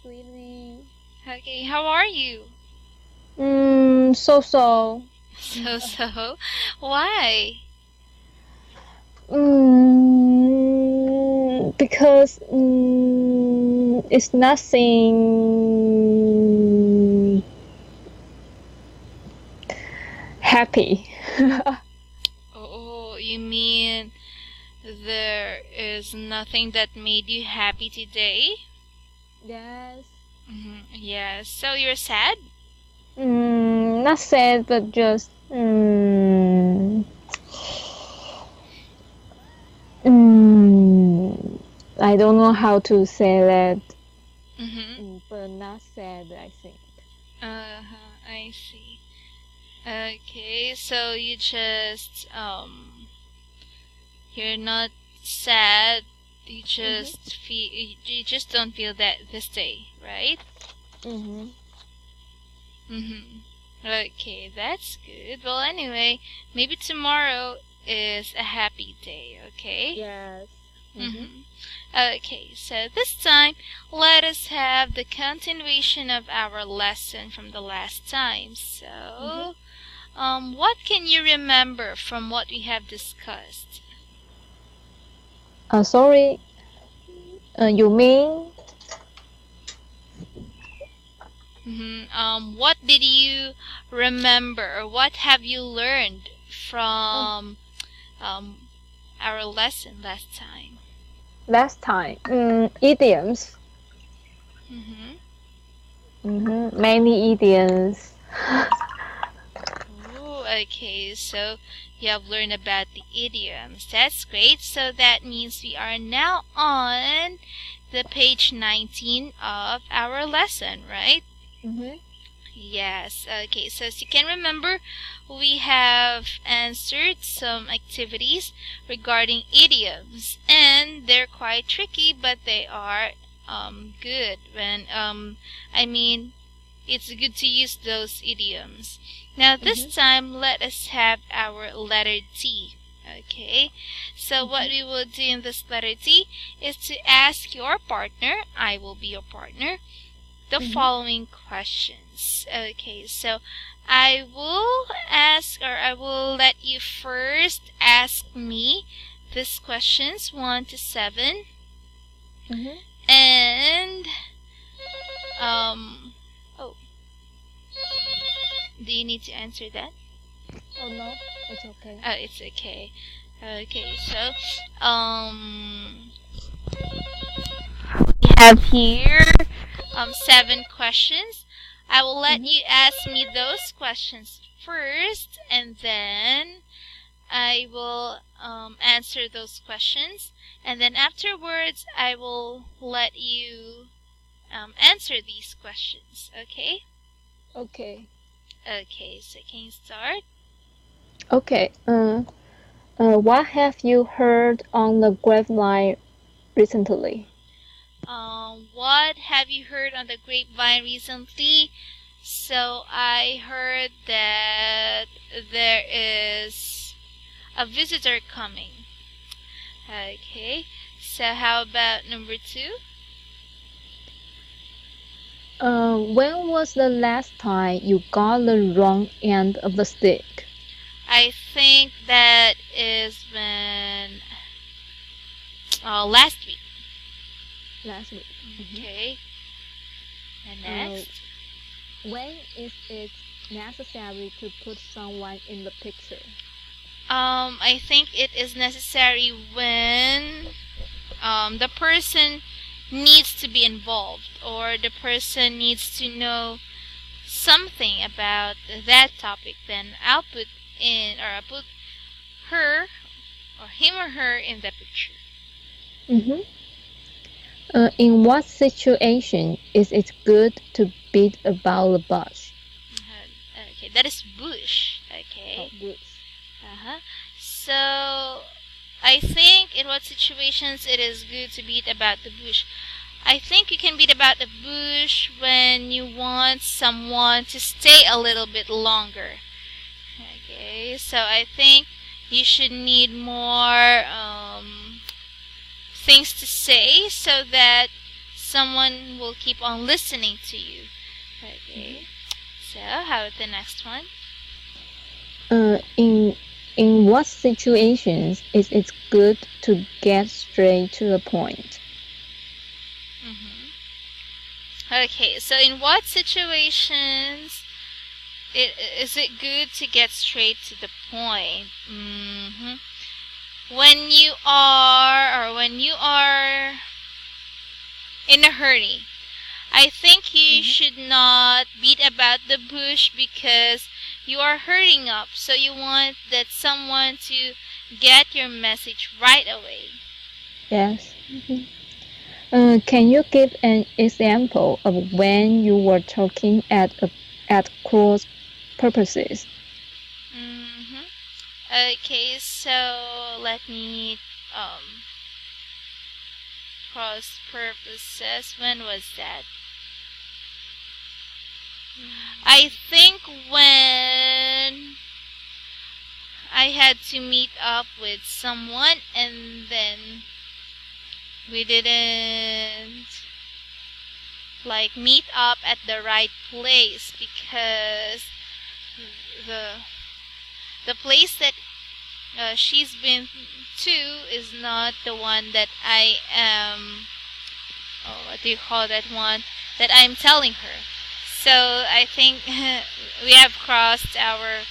sweetie. Okay, how are you? So. So. Why? Because it's nothing happy. Oh, you mean there is nothing that made you happy today? Yes. Yes. So you're sad? Not sad, but just I don't know how to say that. But not sad, I think. I see. Okay, so you're not sad. You just don't feel that this day, right? Okay, that's good. Well, anyway, maybe tomorrow is a happy day, okay? Yes. Okay, so this time, let us have the continuation of our lesson from the last time. So, what can you remember from what we have discussed? Sorry. You mean? What did you remember, or what have you learned from our lesson last time? Last time, idioms. Many idioms. Oh, okay, so you have learned about the idioms. That's great. So that means we are now on the page 19 of our lesson, right? Yes. Okay, so as you can remember, we have answered some activities regarding idioms, and they're quite tricky, but they are good when it's good to use those idioms. Now this time, let us have our letter T. Okay, so what we will do in this letter T is to ask your partner, I will be your partner, the following questions. Okay, so I will let you first ask me these questions 1 to 7. And do you need to answer that? Oh no, it's okay. Oh, it's okay. Okay, so we have here 7 questions. I will let you ask me those questions first, and then I will answer those questions, and then afterwards I will let you answer these questions. Okay? Okay. Okay, so can you start? Okay. What have you heard on the grapevine recently? What have you heard on the grapevine recently? So I heard that there is a visitor coming. Okay, so how about number 2? When was the last time you got the wrong end of the stick? I think that is when last week. Last week. Okay. And next? When is it necessary to put someone in the picture? I think it is necessary when the person needs to be involved, or the person needs to know something about that topic. Then I'll put her or him or her in the picture. In what situation is it good to beat about the bush? Okay, that is bush. Okay. Bush. So I think in what situations it is good to beat about the bush. I think you can beat about the bush when you want someone to stay a little bit longer. Okay, so I think you should need more things to say so that someone will keep on listening to you. Okay. So how about the next one? In what situations is it good to get straight to the point? Okay, so in what situations is it good to get straight to the point? When you are in a hurry, I think you should not beat about the bush because you are hurrying up. So you want that someone to get your message right away. Yes. Can you give an example of when you were talking at cross purposes? Okay, so let me cross purposes. When was that? I think when I had to meet up with someone and then we didn't like meet up at the right place because the place that she's been to is not the one that I am, what do you call that one, that I'm telling her. So I think we have crossed our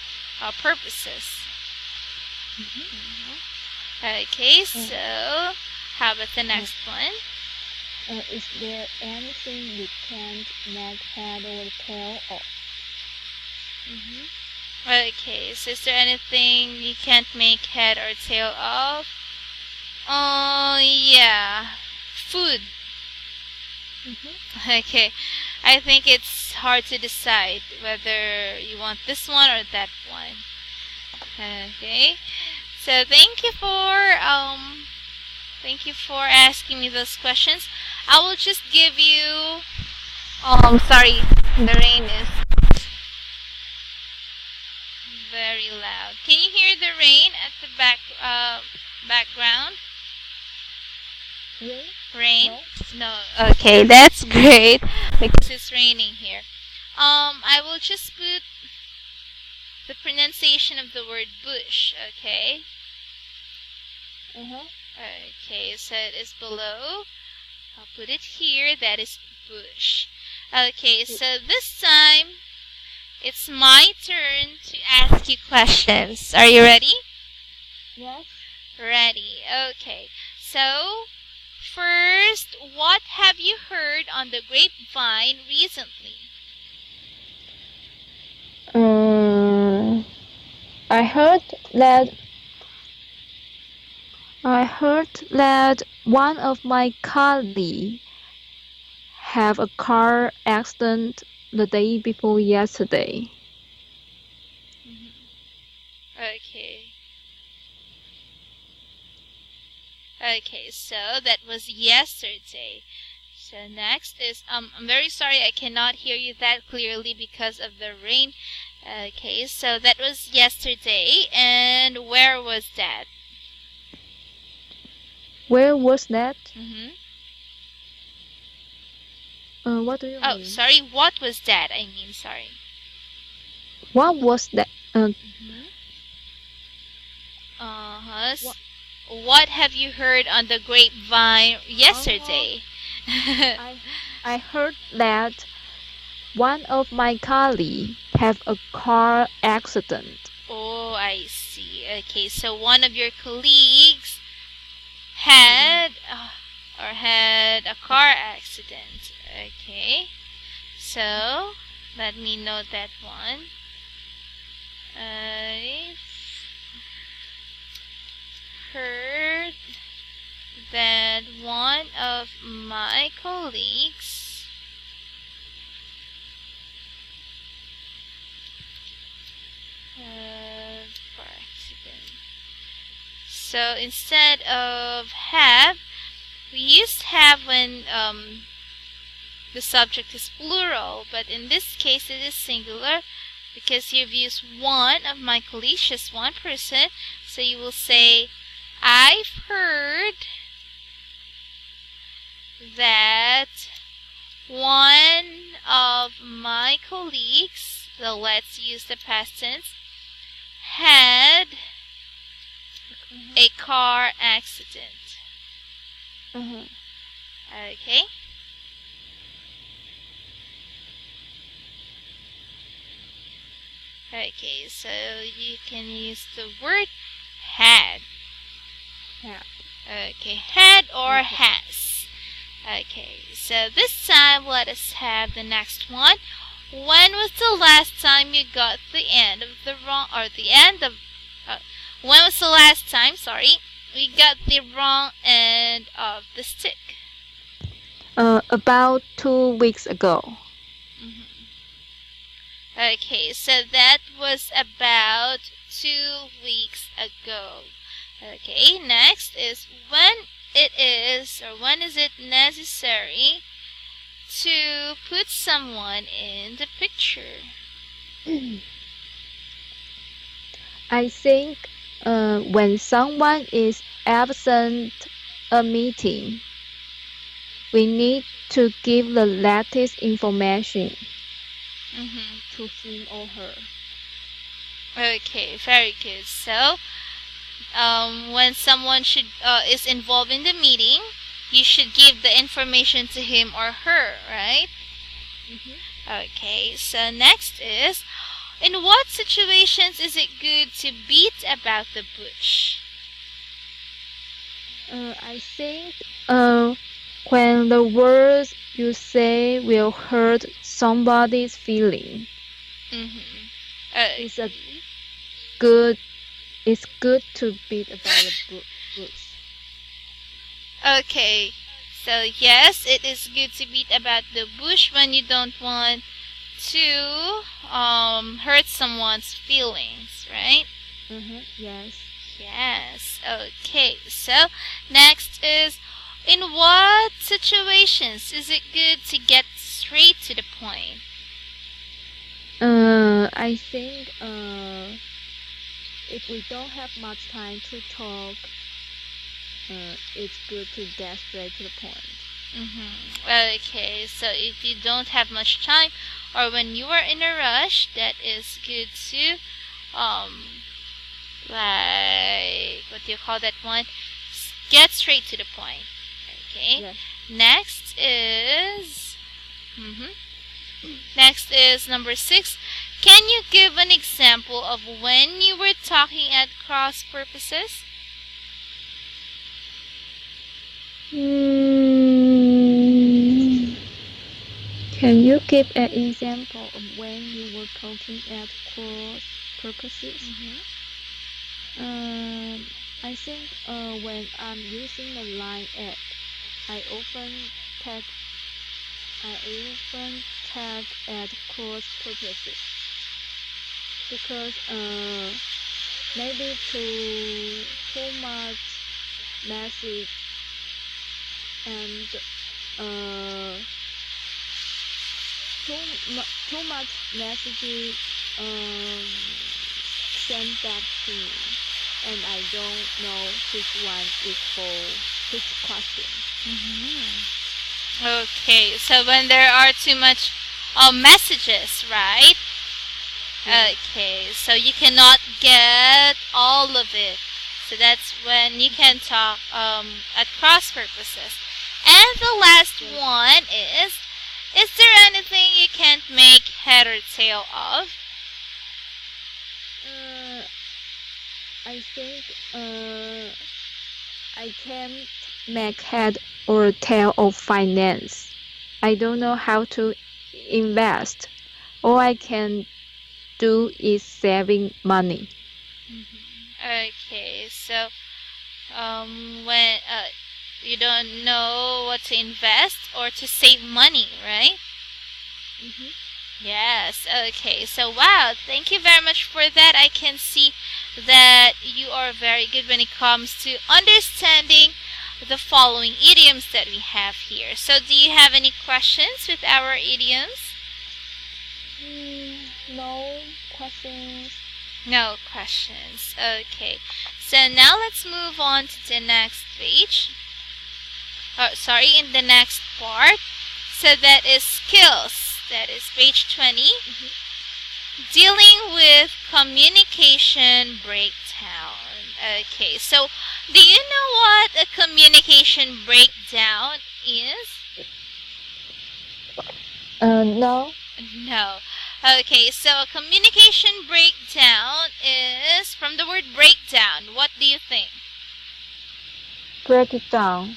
purposes. Okay, so how about the next one? Is there anything you can't make head or tail of? Okay, so is there anything you can't make head or tail of? Oh, yeah. Food. Okay, I think it's hard to decide whether you want this one or that one. Okay, so thank you for asking me those questions. I will just give you. Sorry, the rain is very loud. Can you hear the rain at the background? Rain? No. Okay, that's great because it's raining here. I will just put the pronunciation of the word bush. Okay. Okay, so it is below. I'll put it here. That is bush. Okay, so this time it's my turn to ask you questions. Are you ready? Yes. Ready. Okay. So, first, what have you heard on the grapevine recently? I heard that one of my colleagues have a car accident the day before yesterday. Okay. Okay, so that was yesterday. So next is I'm very sorry I cannot hear you that clearly because of the rain. Okay, so that was yesterday, and where was that? Where was that? What do you mean? Oh, sorry, what was that? I mean, sorry. What was that? What have you heard on the grapevine yesterday? I heard that one of my colleagues have a car accident. Oh, I see. Okay, so one of your colleagues had a car accident. Okay, so let me note that one. I heard that one of my colleagues had a car accident. So instead of have, we used to have when the subject is plural, but in this case it is singular because you've used one of my colleagues, just one person. So you will say, I've heard that one of my colleagues, so let's use the past tense, had a car accident. Okay. Okay, so you can use the word had. Okay, had or has. Okay, so this time let us have the next one. When was the last time you got the end of the wrong, or the end of, when was the last time, we got the wrong end of the stick? About 2 weeks ago. Okay, so that was about 2 weeks ago. Okay, next is when is it necessary to put someone in the picture? I think when someone is absent a meeting, we need to give the latest information to him or her. Okay, very good. So, when someone is involved in the meeting, you should give the information to him or her, right? Okay, so next is, in what situations is it good to beat about the bush? I think when the words you say will hurt somebody's feeling, it's good to beat about the bush. Okay, so yes, it is good to beat about the bush when you don't want to hurt someone's feelings, right? Yes. Yes. Okay, so next is, in what situations is it good to get straight to the point? I think if we don't have much time to talk, it's good to get straight to the point. Okay, so if you don't have much time, or when you are in a rush, that is good to like, what do you call that one? Get straight to the point. Okay. Yes. Next is number 6. Can you give an example of when you were talking at cross purposes? Can you give an example of when you were talking at cross purposes? I think when I'm using the Line app, I often tag at cross purposes because maybe too much message and too much messages sent back to me, and I don't know which one is for which question. Okay, so when there are too much messages, right? Yes. Okay, so you cannot get all of it. So that's when you can talk at cross purposes. And the last one is there anything you can't make head or tail of? I think I can't make head or tail of finance. I don't know how to invest. All I can do is saving money. Okay, so when you don't know what to invest or to save money, right? Yes, okay. So, wow, thank you very much for that. I can see that you are very good when it comes to understanding the following idioms that we have here. So, do you have any questions with our idioms? No questions. No questions. Okay. So, now let's move on to the next page. In the next part. So that is skills. That is page 20. Dealing with communication breakdown. Okay, so do you know what a communication breakdown is? No. No. Okay, so a communication breakdown is from the word breakdown. What do you think? Break it down.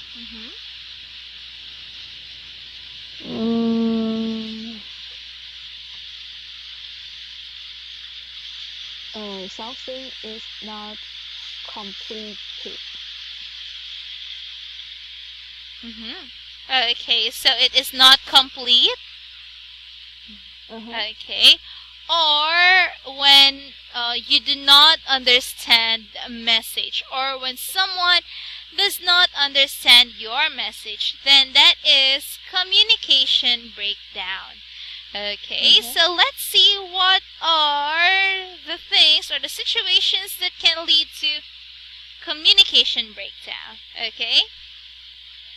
Something is not completed. Okay, so it is not complete. Okay. Or when you do not understand a message, or when someone does not understand your message, then that is communication breakdown. Okay, so let's see what are the things or the situations that can lead to communication breakdown. Okay?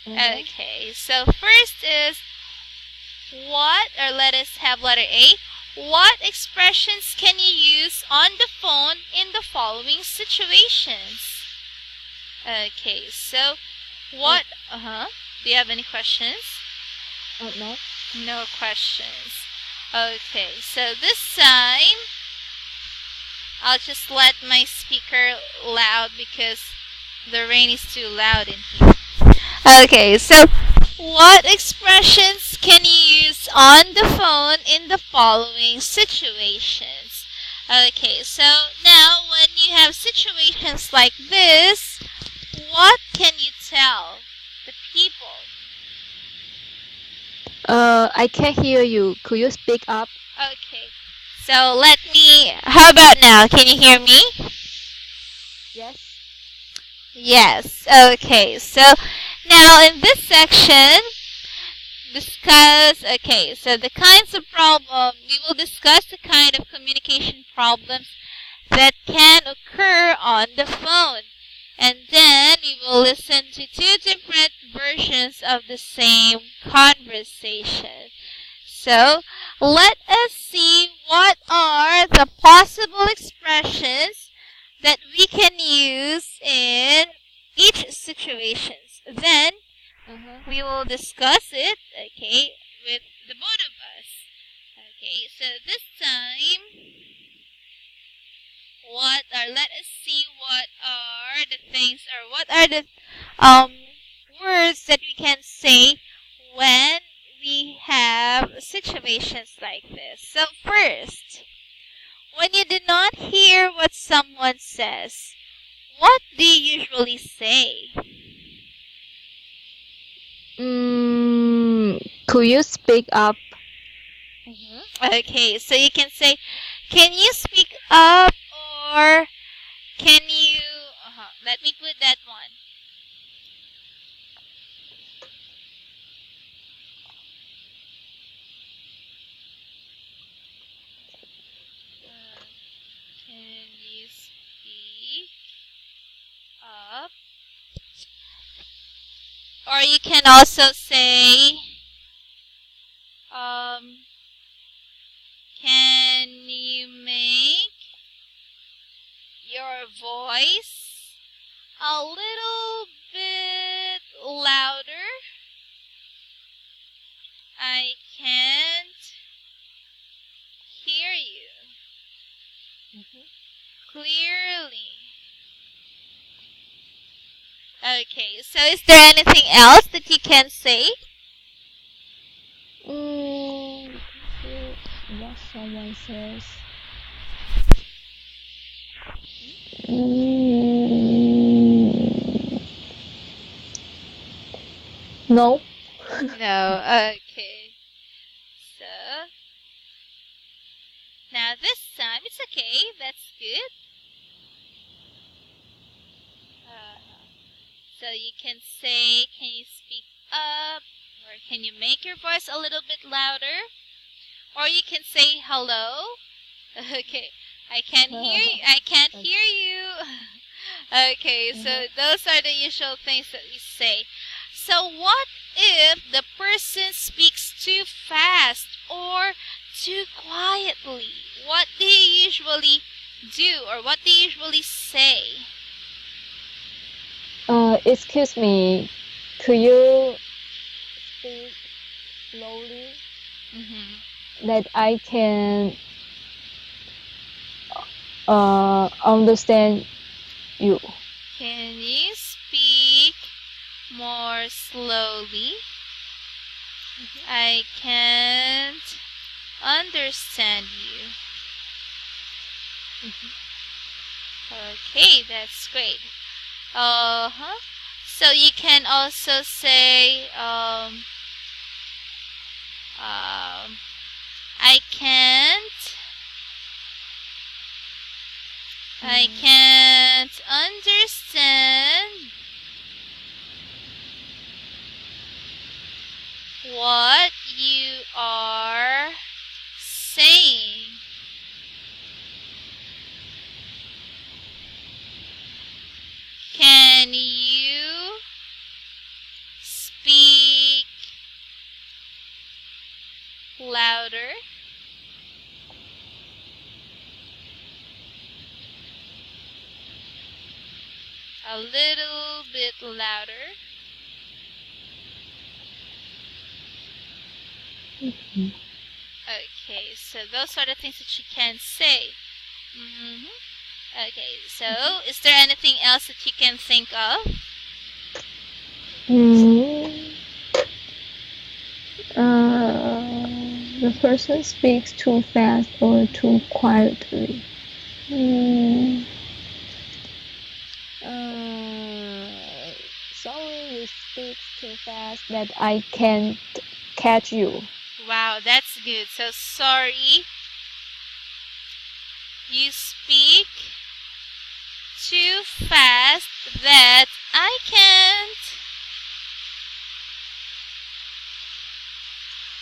Okay, so first is what, or let us have letter A. What expressions can you use on the phone in the following situations? Okay, so what, do you have any questions? No. No questions. Okay, so this time, I'll just let my speaker loud because the rain is too loud in here. Okay, so what expressions can you use on the phone in the following situations? Okay, so now when you have situations like this, what can you tell the people? I can't hear you. Could you speak up? Okay, so how about now? Can you hear me? Yes. Yes, okay, so now in this section, so the kinds of problem, we will discuss the kind of communication problems that can occur on the phone. And then we will listen to two different versions of the same conversation. So let us see what are the possible expressions that we can use in each situation. Then we will discuss it, okay, with the both of us. Okay, so this time, let us see what are the things, or what are the words that we can say when we have situations like this. So first, when you do not hear what someone says, what do you usually say? Could you speak up? Okay, so you can say, can you speak up, or can you, let me put that one. Can you speak up? Or you can also say, can you make your voice a little bit louder? I can't hear you clearly. Okay, so is there anything else that you can say? What someone says. No. No, okay. So, now this time, it's okay, that's good. So you can say, can you speak up? Or can you make your voice a little bit louder? Or you can say hello. Okay, I can't hear you. I can't hear you. Okay, so those are the usual things that we say. So what if the person speaks too fast or too quietly? What do you usually do, or what do you usually say? Excuse me, could you speak slowly that I can understand you? Can you speak more slowly? I can't understand you. Okay, that's great. So you can also say, I can't understand what you are saying. Can you speak louder? A little bit louder. Okay, so those are the things that you can say. Okay, so is there anything else that you can think of? The person speaks too fast or too quietly. Sorry, you speak too fast that I can't catch you. Wow, that's good. So sorry, you speak too fast that I can't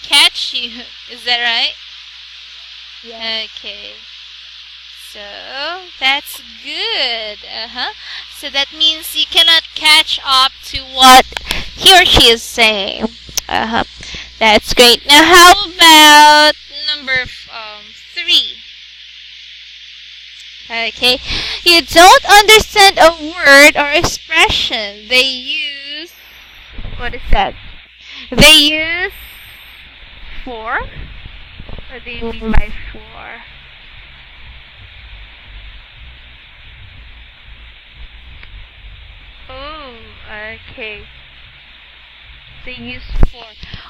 catch you. Is that right? Yeah. Okay. So that's good. So that means you cannot catch up to what he or she is saying. That's great. Now, how about number 3? Okay, you don't understand a word or expression. They use, what is that? They use for. What do you mean by for? Oh, okay. They use for.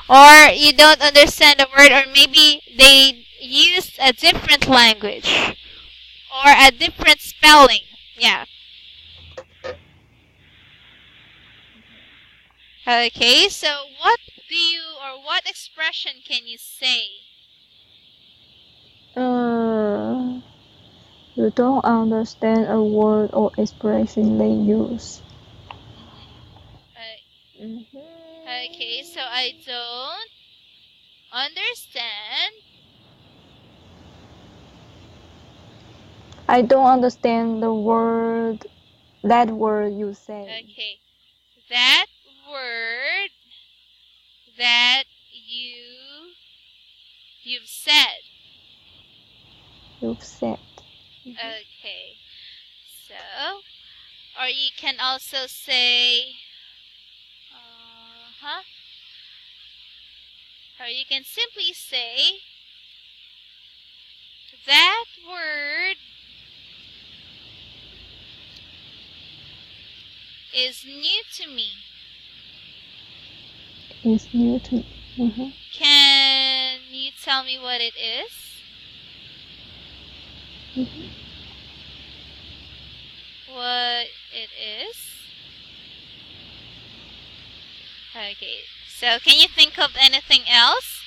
Or you don't understand a word, or maybe they use a different language or a different spelling. Yeah. Okay, so what do you, or what expression can you say? You don't understand a word or expression they use. Okay, so I don't understand. I don't understand that word you say. Okay, that word that you've said. You've said. Okay, so, or you can also say, or you can simply say, that word is new to me. It's new to me. Can you tell me what it is? What it is? Okay, so can you think of anything else?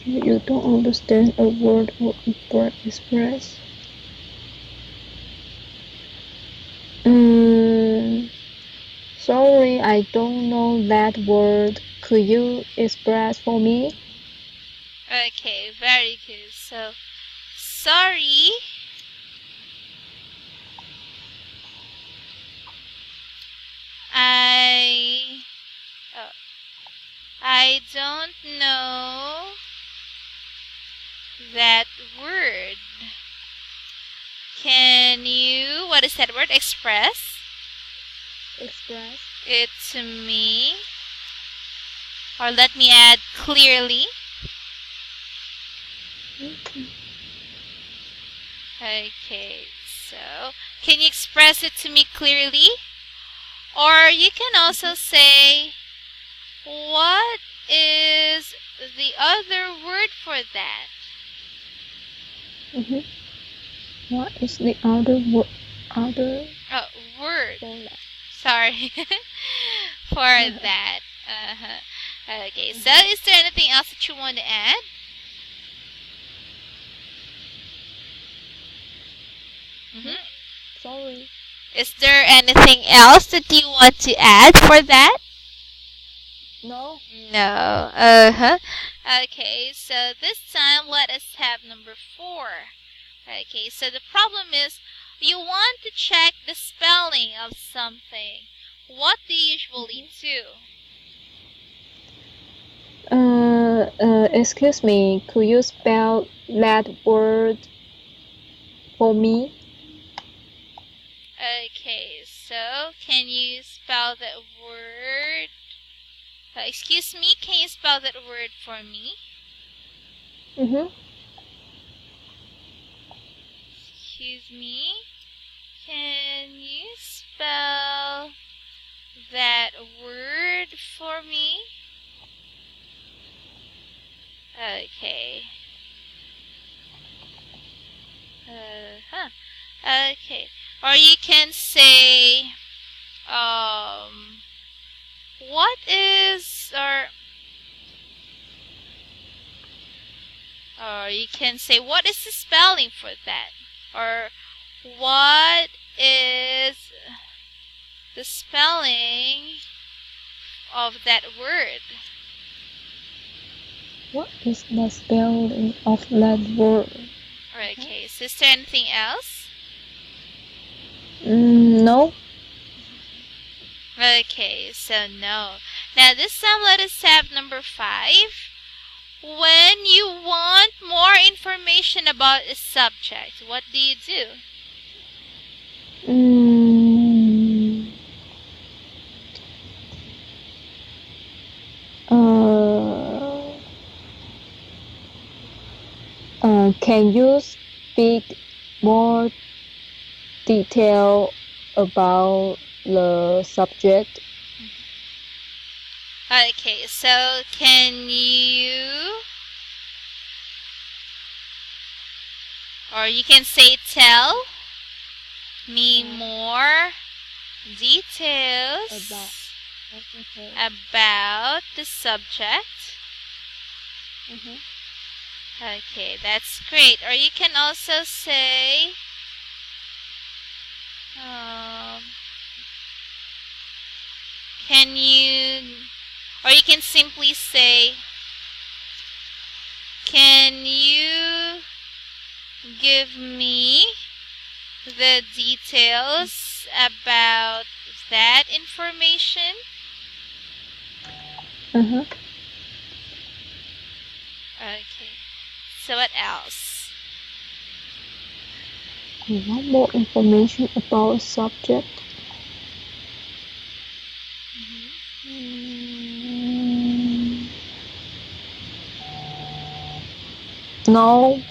You don't understand a word or express. Sorry, I don't know that word. Could you express for me? Okay, very good. So, sorry. I oh, I don't know that word. Can you, what is that word? Express it to me. Or let me add clearly. Okay, so can you express it to me clearly? Or you can also say, what is the other word for that? What is the other word? Word. For that? Sorry. For that. Okay, so is there anything else that you want to add? Sorry. Is there anything else that you want to add for that? No. No. Okay, so this time let us have number 4. Okay, so the problem is you want to check the spelling of something. What do you usually do? Excuse me, could you spell that word for me? Okay, so can you spell that word? Excuse me, can you spell that word for me? Excuse me, can you spell that word for me? Okay. Okay. Or you can say, what is, or you can say, what is the spelling for that? Or what is the spelling of that word? What is the spelling of that word? Okay, so is there anything else? No. Okay, so no. Now this time let us have number 5. When you want more information about a subject, what do you do? Can you speak more detail about the subject? Okay, so can you, or you can say tell me more details about the subject. Okay, that's great. Or you can also say, can you, or you can simply say, can you give me the details about that information? Okay. So what else? You want more information about a subject? No.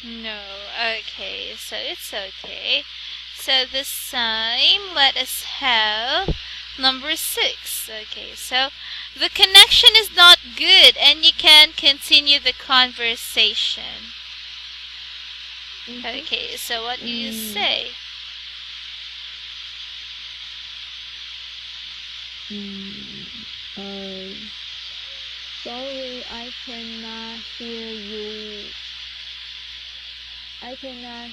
No. Okay. So it's okay. So this time, let us have number 6. Okay. So the connection is not good and you can continue the conversation. Okay. So what do you say? Sorry, I cannot hear you. I cannot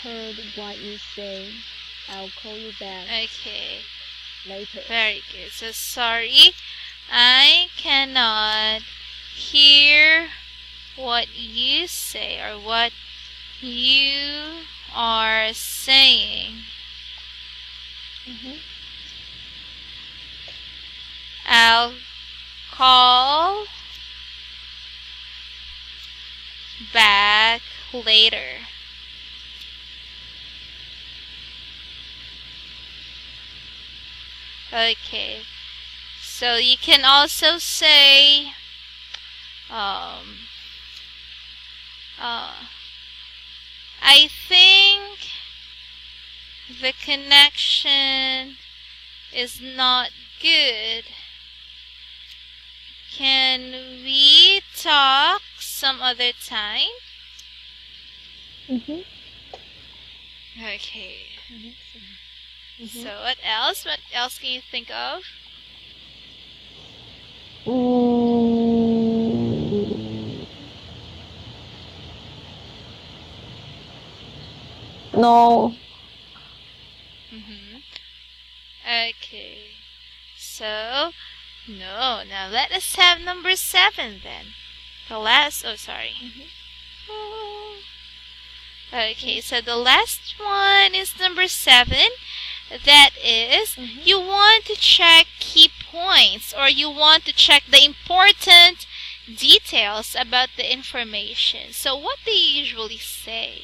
heard what you say. I'll call you back Okay. later. Very good. So sorry. I cannot hear what you say or what you are saying. I'll call back later. Okay. So you can also say I think the connection is not good. Can we talk some other time? Okay. So what else? What else can you think of? No. Okay. So, no. Now let us have number 7 then. The last, oh sorry. Okay, so the last one is number 7. That is, you want to check key points or you want to check the important details about the information. So what do you usually say?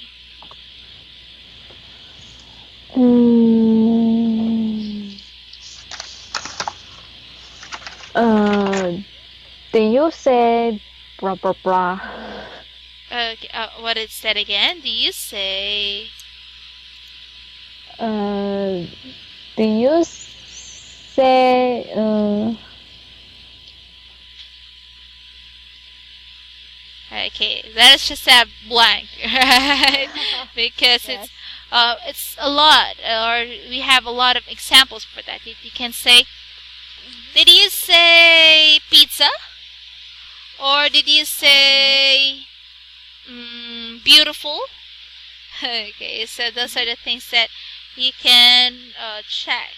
Do you say blah blah blah? Okay, what is that again? Do you say? Do you say? Okay, let us just have blank, right? Because Yes. it's a lot, or we have a lot of examples for that. You can say, did you say pizza? Or did you say beautiful? Okay, so those are the things that you can check.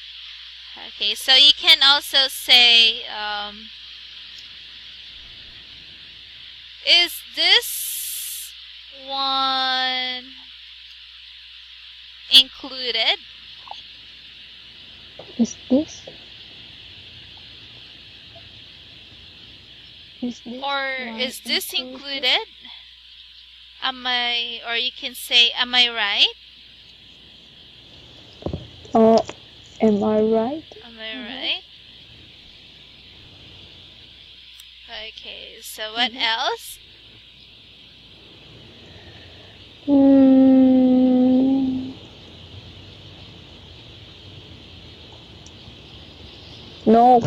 Okay, so you can also say, is this one included? Is this? Or is this included? Or you can say, am I right? Or am I right? Am I right? Okay, so what else? No.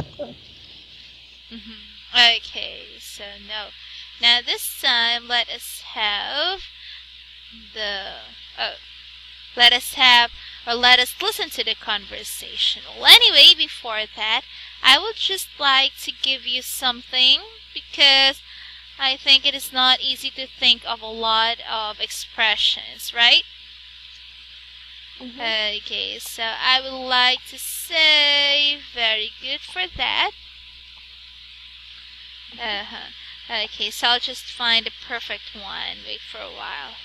Okay, so no. Now this time let us have let us listen to the conversation. Well, anyway, before that, I would just like to give you something because I think it is not easy to think of a lot of expressions, right? Okay, so I would like to say very good for that. Okay, so I'll just find the perfect one. Wait for a while.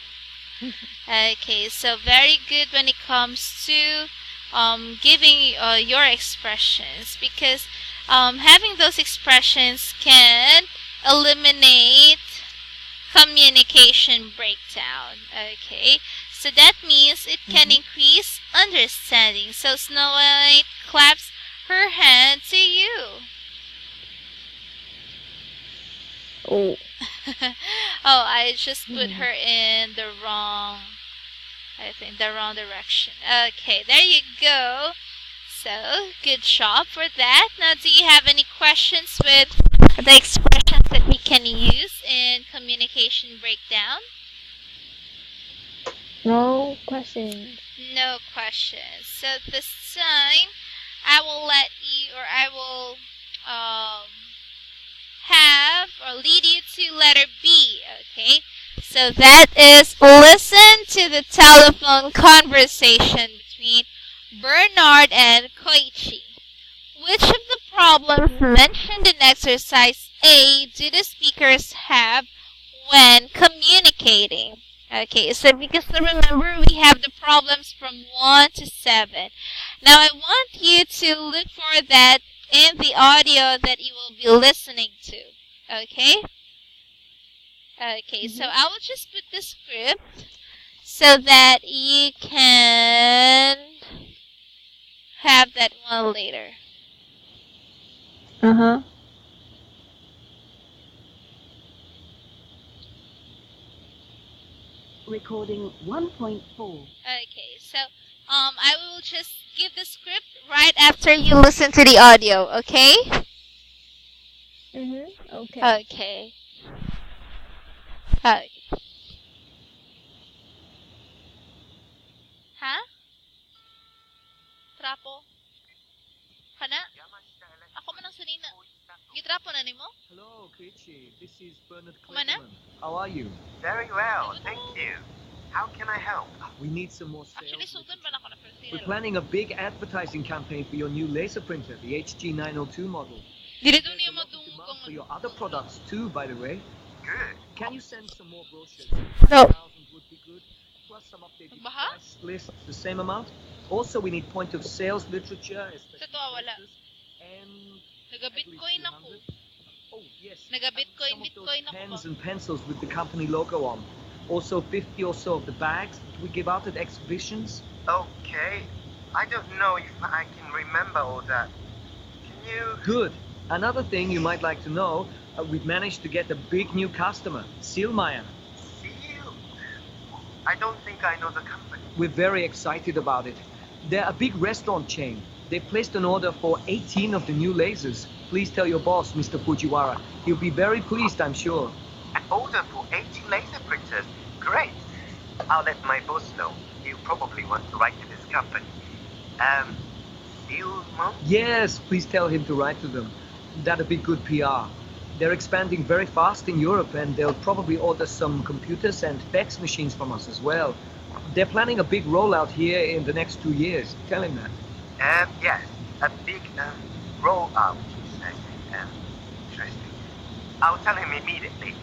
Okay, so very good when it comes to giving your expressions because having those expressions can eliminate communication breakdown. Okay, so that means it can increase understanding. So Snow White claps her hand to you. Oh. Oh, I just put her in the wrong, the wrong direction. Okay, there you go. So, good job for that. Now, do you have any questions with the expressions that we can use in communication breakdown? No questions. No questions. So this time, I will let you, or I will have or lead you to letter B, okay? So that is listen to the telephone conversation between Bernard and Koichi. which of the problems mentioned in exercise A do the speakers have when communicating? Okay, so because remember we have the problems from 1 to 7. Now I want you to look for that in the audio that you will be listening to. Okay? Okay, so I will just put the script so that you can have that one later. Uh-huh. Recording 1.4. Okay, so I will just give the script right after you listen to the audio, okay? Okay. Okay. Okay. Ha? Trapo? Kana? Ako man ang sanina. Gitrapo na nimo? Hello, Koichi. This is Bernard Kumana? Kleckerman. How are you? Very well, thank you. How can I help? We need some more sales. Actually, sultan pa na ako na We're planning a big advertising campaign for your new laser printer, the HG902 model. Dili There's doon a niya lot of madungog demand for ang... your other products too, by the way. Good. Can you send some more brochures? No. 1,000 would be good. Plus some updated Baha? price lists, the same amount. Also, we need point of sales literature, especially Sa tuwa wala. posters, and Naga-bitcoin at ako. least 200. Oh, yes. Naga-bitcoin, Some of those bitcoin ako pens ba? and pencils with the company logo on. Also 50 or so of the bags that we give out at exhibitions. Okay. I don't know if I can remember all that. Can you... Good. Another thing you might like to know, we've managed to get a big new customer, Sealmeyer. Seal? I don't think I know the company. We're very excited about it. They're a big restaurant chain. They placed an order for 18 of the new lasers. Please tell your boss, Mr. Fujiwara. He'll be very pleased, I'm sure. An order for 18 laser printers. Great. I'll let my boss know. He'll probably want to write to this company. Sealmo? Yes, please tell him to write to them. That'd be good PR. They're expanding very fast in Europe and they'll probably order some computers and fax machines from us as well. They're planning a big rollout here in the next 2 years. Tell him that. Yes. A big rollout, you say. Interesting. I'll tell him immediately.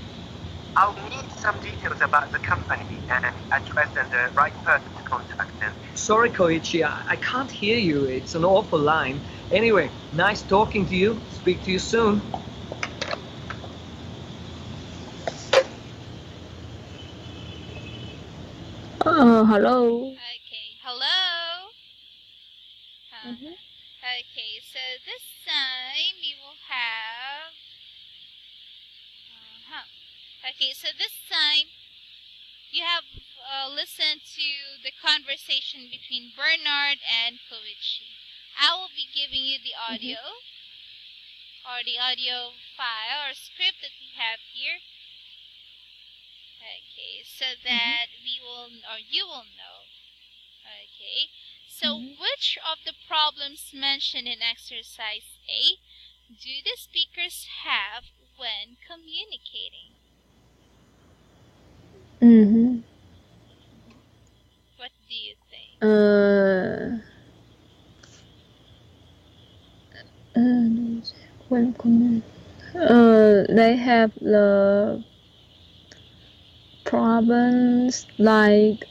I'll need some details about the company and address and the right person to contact them. Sorry, Koichi, I can't hear you. It's an awful line. Anyway, nice talking to you. Speak to you soon. Hello. Okay, hello? Okay, so this time we will have... Okay, so this time you have listened to the conversation between Bernard and Koichi. I will be giving you the audio or the audio file or script that we have here. Okay, so that we will or you will know. Okay, so which of the problems mentioned in exercise A do the speakers have when communicating? What do you think? They have the problems like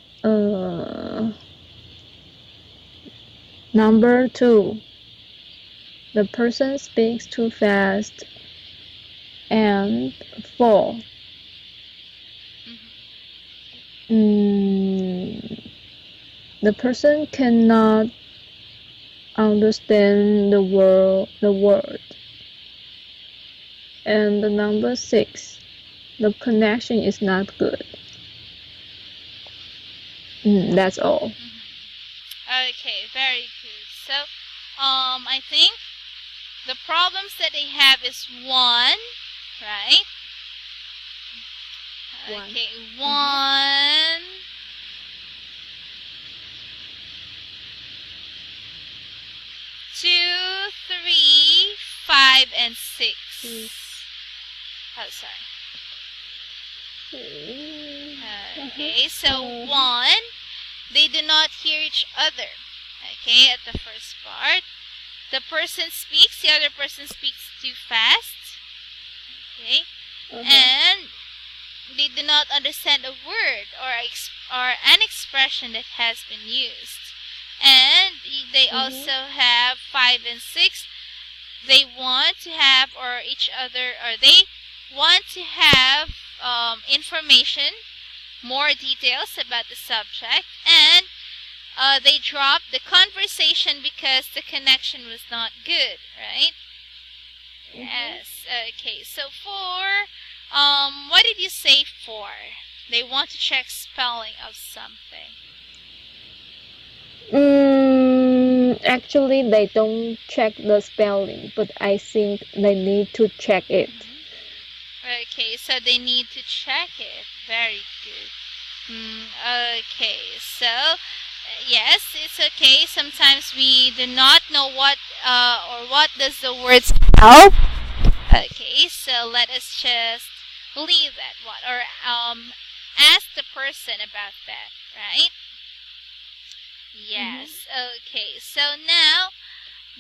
number 2. The person speaks too fast. And 4. The person cannot understand the word. And the number 6, the connection is not good. That's all. Okay, very good. So, I think the problems that they have is 1, right? Okay, 1. 2, 3, 5, and 6. Oh, sorry. Okay, so 1, they do not hear each other. Okay, at the first part. the person speaks, the other person speaks too fast. Okay? And they do not understand a word or an expression that has been used. And they also have 5 and 6. They want to have, they want to have information, more details about the subject, and they drop the conversation because the connection was not good, right? Yes. Okay. So for what did you say for? They want to check spelling of something. Actually, they don't check the spelling, but I think they need to check it. Okay, so they need to check it. Very good. Okay, so yes, it's okay. Sometimes we do not know what does the word spell. Okay, so let us just leave that or ask the person about that, right? Yes. Okay. So now,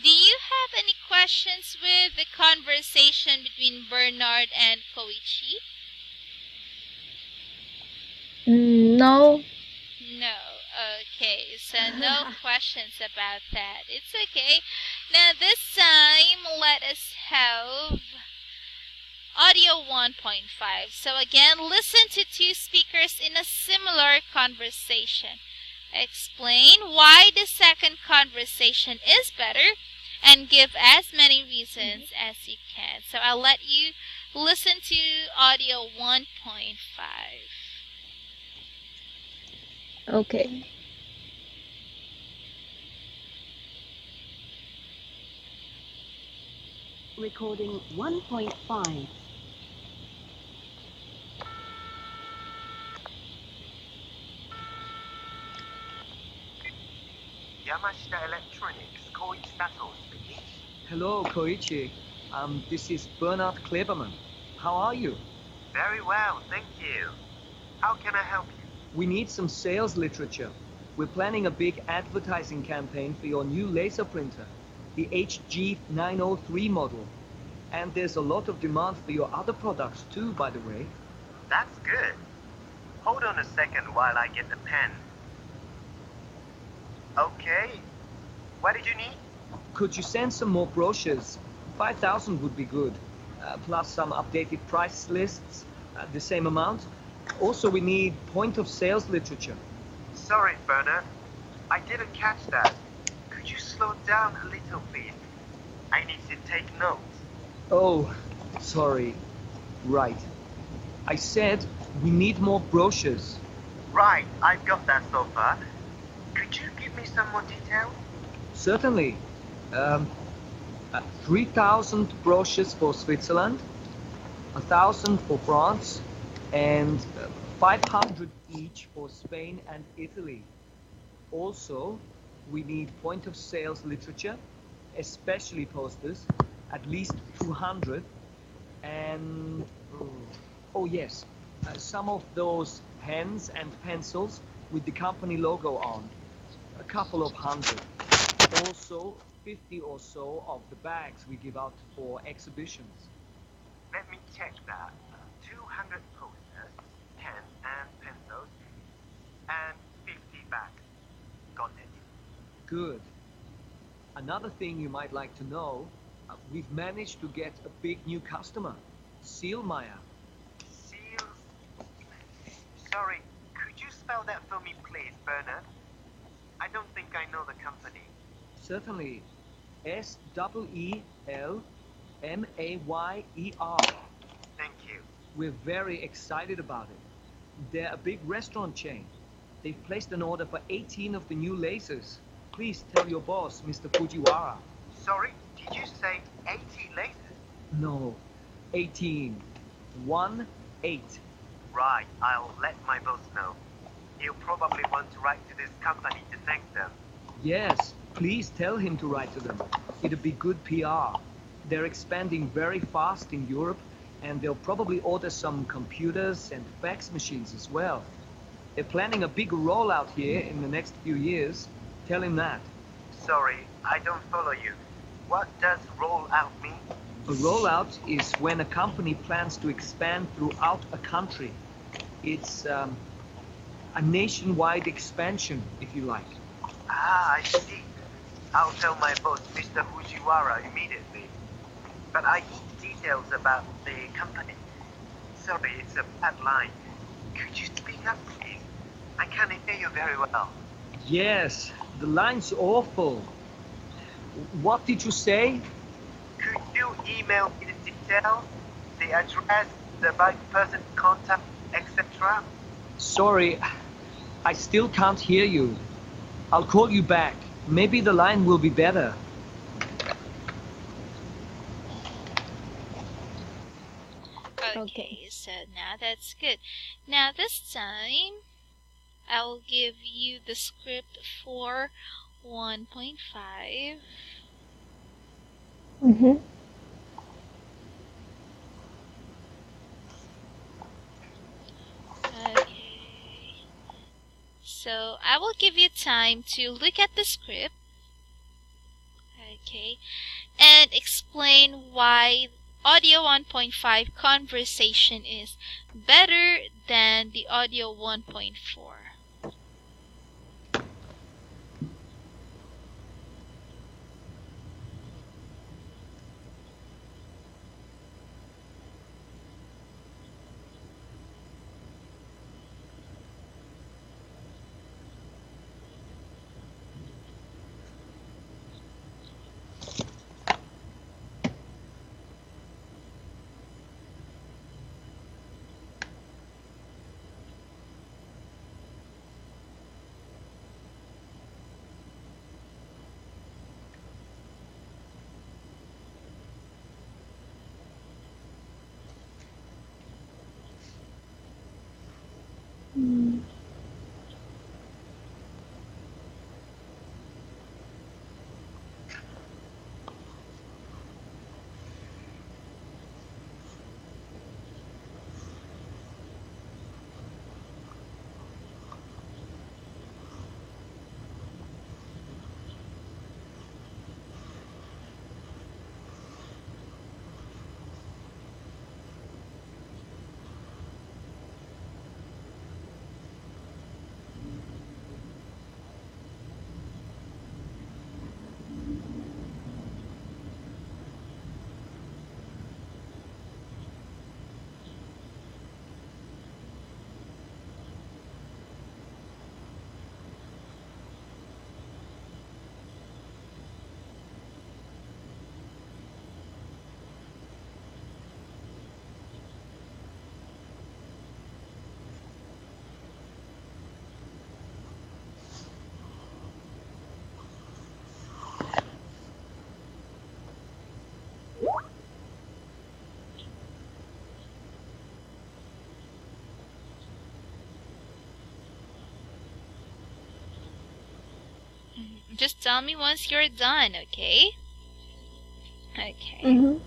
do you have any questions with the conversation between Bernard and Koichi? No. No. Okay. So no questions about that. It's okay. Now this time, let us have audio 1.5. So again, listen to two speakers in a similar conversation. Explain why the second conversation is better and give as many reasons as you can. So I'll let you listen to audio 1.5. Okay. Recording 1.5. Yamashita Electronics, Koichi Sato speaking. Hello, Koichi. This is Bernard Kleberman. How are you? Very well, thank you. How can I help you? We need some sales literature. We're planning a big advertising campaign for your new laser printer, the HG903 model. And there's a lot of demand for your other products too, by the way. That's good. Hold on a second while I get the pen. Okay. What did you need? Could you send some more brochures? 5,000 would be good. Plus some updated price lists, the same amount. Also, we need point of sales literature. Sorry, Bernard. I didn't catch that. Could you slow down a little bit? I need to take notes. Oh, sorry. Right. I said we need more brochures. Right, I've got that so far. Could you give me some more detail? Certainly. 3,000 brochures for Switzerland, 1,000 for France, and 500 each for Spain and Italy. Also, we need point of sales literature, especially posters, at least 200, and oh yes, some of those pens and pencils with the company logo on, a couple of hundred. Also 50 or so of the bags we give out for exhibitions. Let me check that. 200 posters, pens and pencils, and 50 bags. Got it. Good. Another thing you might like to know, we've managed to get a big new customer, Sealmeyer. Seals? Sorry, could you spell that for me please, Bernard? I don't think I know the company. Certainly. Seelmayer. Thank you. We're very excited about it. They're a big restaurant chain. They've placed an order for 18 of the new lasers. Please tell your boss, Mr. Fujiwara. Sorry, did you say 80 lasers? No, 18. 1-8. Right, I'll let my boss know. He'll probably want to write to this company to thank them. Yes, please tell him to write to them. It'd be good PR. They're expanding very fast in Europe, and they'll probably order some computers and fax machines as well. They're planning a big rollout here in the next few years. Tell him that. Sorry, I don't follow you. What does rollout mean? A rollout is when a company plans to expand throughout a country. It's a nationwide expansion, if you like. Ah, I see. I'll tell my boss, Mr. Fujiwara, immediately. But I need details about the company. Sorry, it's a bad line. Could you speak up, please? I can't hear you very well. Yes, the line's awful. What did you say? Could you email me the details, the address, the right person to contact, etc.? Sorry, I still can't hear you. I'll call you back. Maybe the line will be better. Okay, so now that's good. Now this time, I will give you the script for 1.5. Mm-hmm. Okay. So I will give you time to look at the script. Okay. And explain why audio 1.5 conversation is better than the audio 1.4. Just tell me once you're done, okay? Okay. Mm-hmm.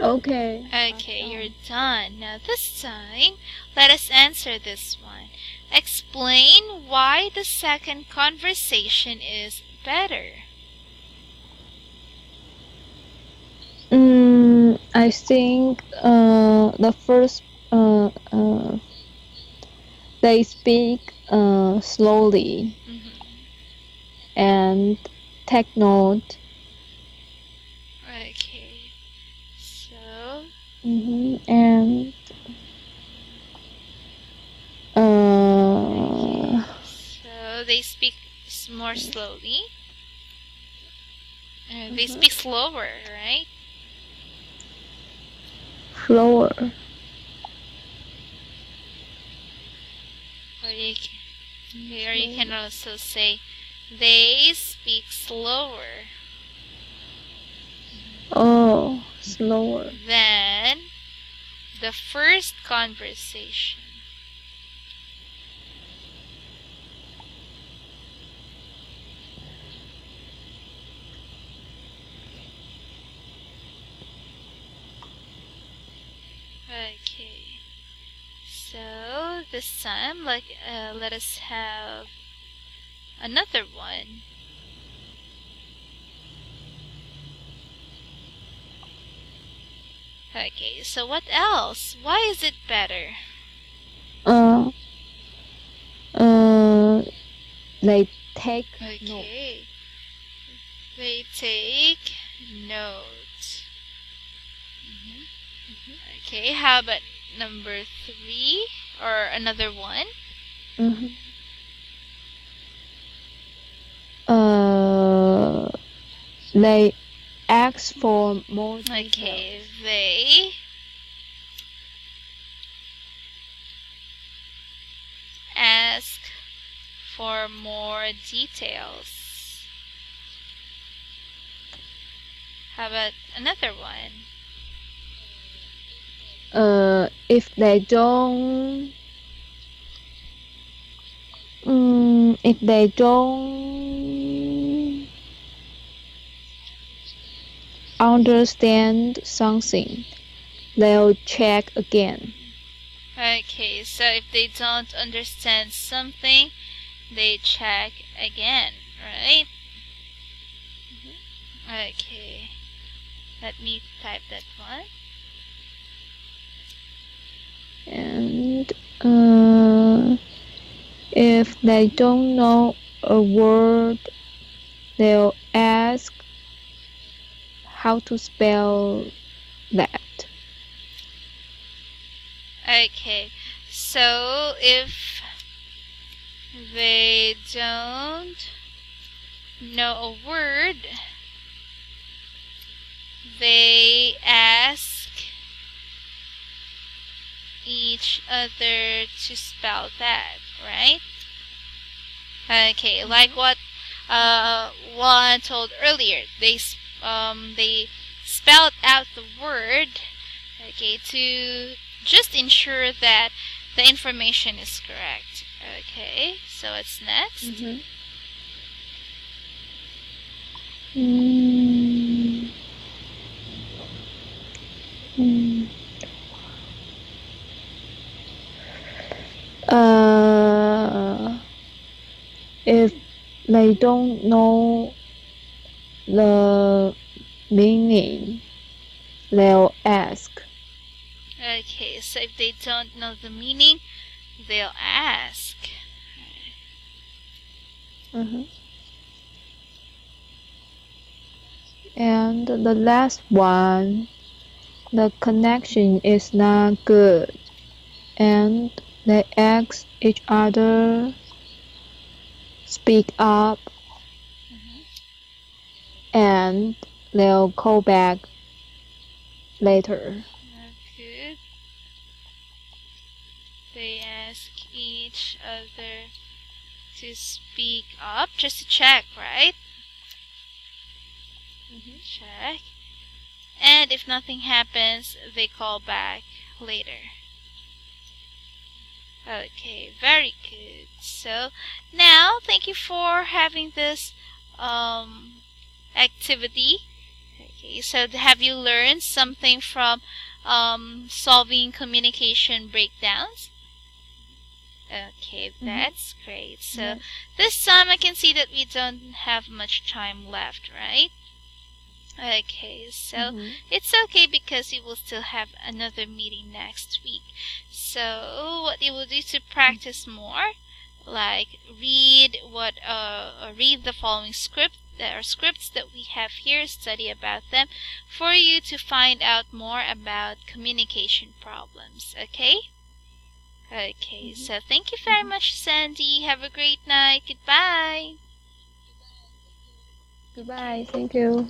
Okay. Okay, you're done. Now this time, let us answer this one. Explain why the second conversation is better. I think the first they speak slowly and take note. Okay, so And so they speak more slowly. They speak slower, right? slower. Or you can also say they speak slower Oh, slower. than the first conversation. Okay, so this time, let us have another one. Okay, so what else? Why is it better? They take note. Okay, they take note. Okay, how about number 3 or another one? They ask for more details. Okay, they ask for more details. How about another one? If they don't understand something, they'll check again. Okay, so if they don't understand something, they check again, right? Okay, let me type that one. And if they don't know a word, they'll ask how to spell that. Okay, so if they don't know a word, they ask each other to spell that, right? Okay, like what Juan told earlier, they spelled out the word, okay, to just ensure that the information is correct. Okay, so what's next? If they don't know the meaning, they'll ask. Okay, so if they don't know the meaning, they'll ask. And the last one, the connection is not good, and they ask each other, speak up, and they'll call back later. Good. They ask each other to speak up just to check, right? Check. And if nothing happens, they call back later. Okay, very good. So now, thank you for having this activity. Okay, so have you learned something from solving communication breakdowns? Okay, that's great. So Yes. this time I can see that we don't have much time left, right? Okay, so it's okay because you will still have another meeting next week. So what you will do to practice more, like read the following scripts that we have here, study about them for you to find out more about communication problems. Okay? Okay, so thank you very much, Sandy. Have a great night. Goodbye. Goodbye. Thank you.